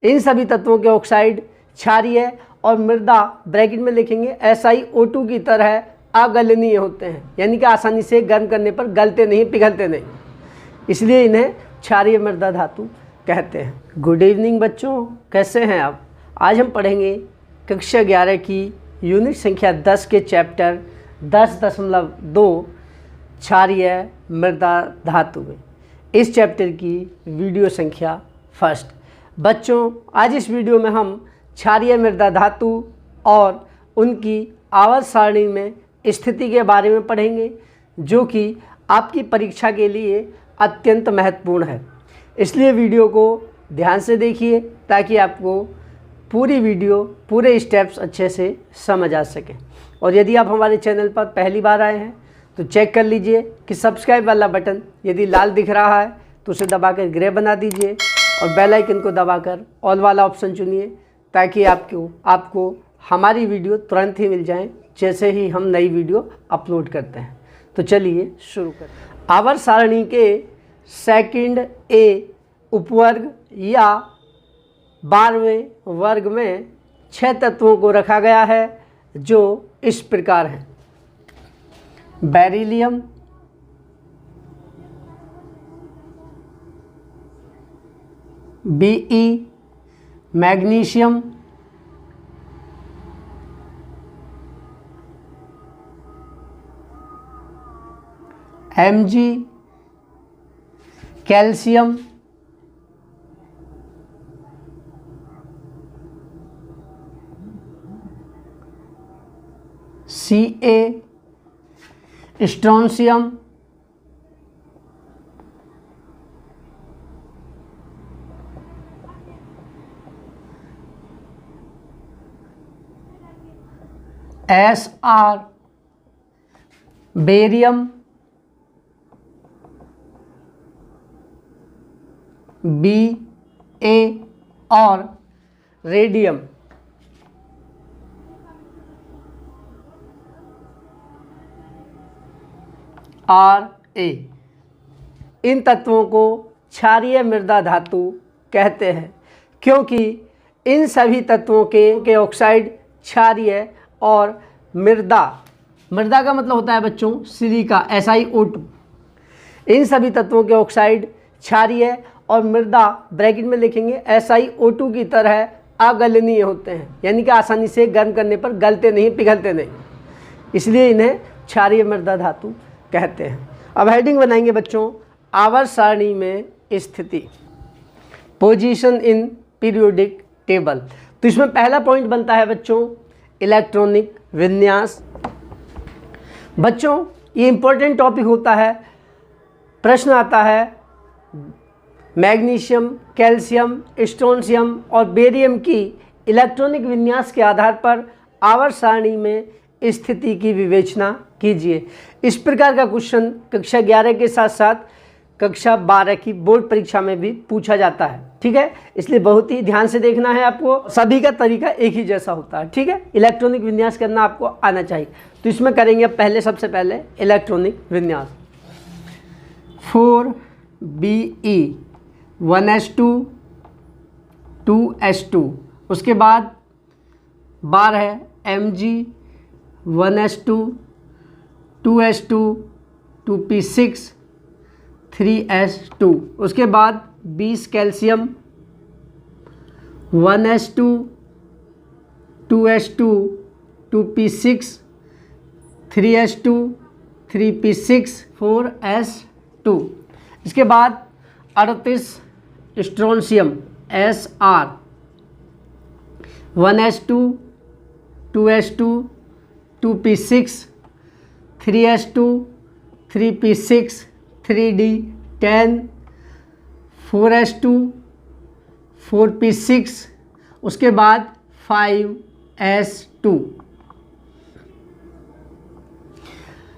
इन सभी तत्वों के ऑक्साइड क्षारीय और मृदा ब्रैकेट में लिखेंगे SiO2 की तरह अगलनीय होते हैं, यानी कि आसानी से गर्म करने पर गलते नहीं, पिघलते नहीं, इसलिए इन्हें क्षारीय मृदा धातु कहते हैं। गुड इवनिंग बच्चों, कैसे हैं आप? आज हम पढ़ेंगे कक्षा 11 की यूनिट संख्या 10 के चैप्टर 10.2 क्षारीय मृदा धातु में इस चैप्टर की वीडियो संख्या फर्स्ट। बच्चों, आज इस वीडियो में हम क्षारीय मृदा धातु और उनकी आवर्त सारणी में स्थिति के बारे में पढ़ेंगे, जो कि आपकी परीक्षा के लिए अत्यंत महत्वपूर्ण है। इसलिए वीडियो को ध्यान से देखिए ताकि आपको पूरी वीडियो, पूरे स्टेप्स अच्छे से समझ आ सके। और यदि आप हमारे चैनल पर पहली बार आए हैं तो चेक कर लीजिए कि सब्सक्राइब वाला बटन यदि लाल दिख रहा है तो उसे दबाकर ग्रे बना दीजिए और बेल आइकन को दबाकर ऑल वाला ऑप्शन चुनिए ताकि आपको हमारी वीडियो तुरंत ही मिल जाए जैसे ही हम नई वीडियो अपलोड करते हैं। तो चलिए शुरू करते हैं। आवर्त सारणी के सेकंड ए उपवर्ग या 12वें वर्ग में 6 तत्वों को रखा गया है, जो इस प्रकार हैं। Beryllium, Be, magnesium, Mg, calcium, Ca, strontium, Sr, barium, Ba और रेडियम। Ra। इन तत्वों को क्षारीय मृदा धातु कहते हैं क्योंकि इन सभी तत्वों के ऑक्साइड क्षारीय और मृदा का मतलब होता है बच्चों सिलिका, SiO2। इन सभी तत्वों के ऑक्साइड क्षारीय और मृदा ब्रैकेट में लिखेंगे SiO2 की तरह अगलनीय होते हैं, यानी कि आसानी से गर्म करने पर गलते नहीं, पिघलते नहीं, इसलिए इन्हें क्षारीय मृदा धातु कहते हैं। अब हेडिंग बनाएंगे बच्चों, आवर्त सारणी में स्थिति, पोजीशन इन पीरियोडिक टेबल। तो इसमें पहला पॉइंट बनता है बच्चों इलेक्ट्रॉनिक विन्यास। बच्चों, ये इंपॉर्टेंट टॉपिक होता है। प्रश्न आता है मैग्नीशियम, कैल्शियम, स्ट्रोंशियम और बेरियम की इलेक्ट्रॉनिक विन्यास के आधार पर आवर्त सारणी में स्थिति की विवेचना कीजिए। इस प्रकार का क्वेश्चन कक्षा 11 के साथ साथ कक्षा 12 की बोर्ड परीक्षा में भी पूछा जाता है, ठीक है। इसलिए बहुत ही ध्यान से देखना है आपको। सभी का तरीका एक ही जैसा होता है, ठीक है। इलेक्ट्रॉनिक विन्यास करना आपको आना चाहिए। तो इसमें करेंगे सबसे पहले इलेक्ट्रॉनिक विन्यास। 4Be 1s2 2s2। उसके बाद बार है Mg 1s2 2s2 2p6 3s2। उसके बाद 20 calcium 1s2 2s2 2p6 3s2 3p6 4s2। इसके बाद 38 strontium Sr 1s2 2s2 2p6 3s2 3p6 3d10 4s2 4p6। उसके बाद 5s2।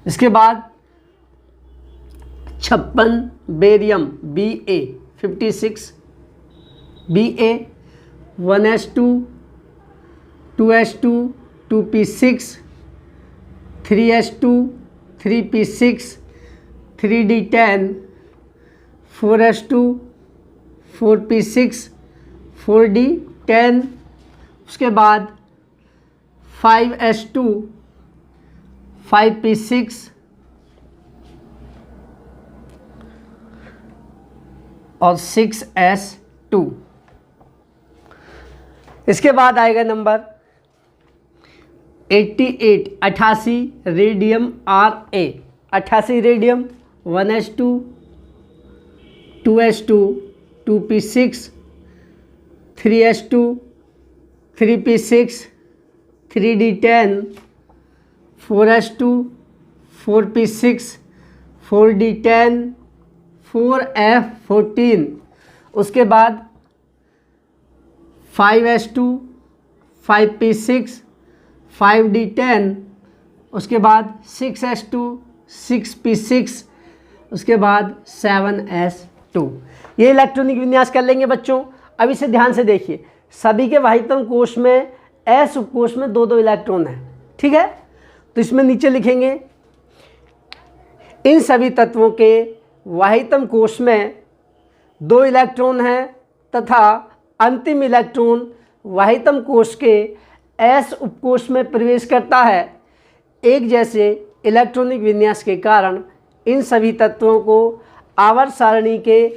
इसके बाद 56 barium Ba 56 Ba 1s2 2s2 2p6 3s2 3p6 3d10 4s2 4p6 4d10, उसके बाद 5s2 5p6 और 6s2। इसके बाद आएगा number 88 88 radium Ra, 88 radium 1s2 2s2 2p6 3s2 3p6 3d10 4s2 4p6 4d10 4f14, उसके बाद 5s2 5p6 5d10, उसके बाद 6s2 6p6, उसके बाद 7s2। ये इलेक्ट्रॉनिक विन्यास कर लेंगे बच्चों। अब इसे ध्यान से देखिए, सभी के वाहितम कोश में s उपकोश में 2-2 इलेक्ट्रॉन है, ठीक है। तो इसमें नीचे लिखेंगे इन सभी तत्वों के वाहितम कोश में 2 इलेक्ट्रॉन हैं तथा अंतिम इलेक्ट्रॉन वाहितम कोश के s उपकोश में प्रवेश करता है। एक जैसे इलेक्ट्रॉनिक विन्यास के कारण इन सभी तत्वों को आवर्त सारणी के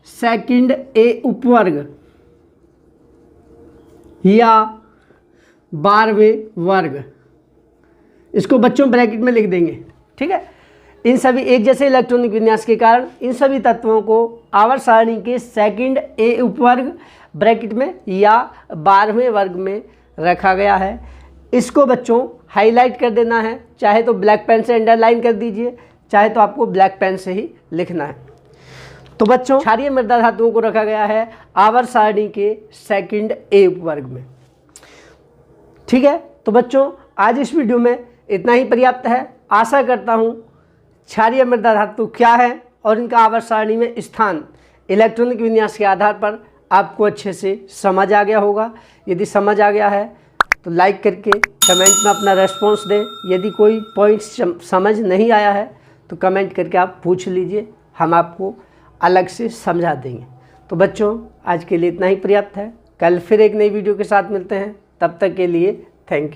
सेकंड A उपवर्ग या 12वें वर्ग, इसको बच्चों ब्रैकेट में लिख देंगे, ठीक है। इन सभी एक जैसे इलेक्ट्रॉनिक विन्यास के कारण इन सभी तत्वों को आवर्त सारणी के सेकंड A उपवर्ग ब्रैकेट में या 12वें वर्ग में रखा गया है। इसको बच्चों हाईलाइट कर देना है, चाहे तो ब्लैक पेन से अंडरलाइन कर दीजिए, चाहे तो आपको ब्लैक पेन से ही लिखना है। तो बच्चों क्षारीय मृदा धातुओं को रखा गया है आवर्त सारणी के सेकंड A उपवर्ग में, ठीक है। तो बच्चों आज इस वीडियो में इतना ही पर्याप्त है। आशा करता हूँ क्षारीय मृदा धातु क्या है और इनका आवर्त सारणी में स्थान इलेक्ट्रॉनिक विन्यास के आधार पर आपको अच्छे से समझ आ गया होगा। यदि समझ आ गया है तो लाइक करके कमेंट में अपना रेस्पॉन्स दें। यदि कोई पॉइंट समझ नहीं आया है तो कमेंट करके आप पूछ लीजिए, हम आपको अलग से समझा देंगे। तो बच्चों आज के लिए इतना ही पर्याप्त है। कल फिर एक नई वीडियो के साथ मिलते हैं, तब तक के लिए थैंक यू।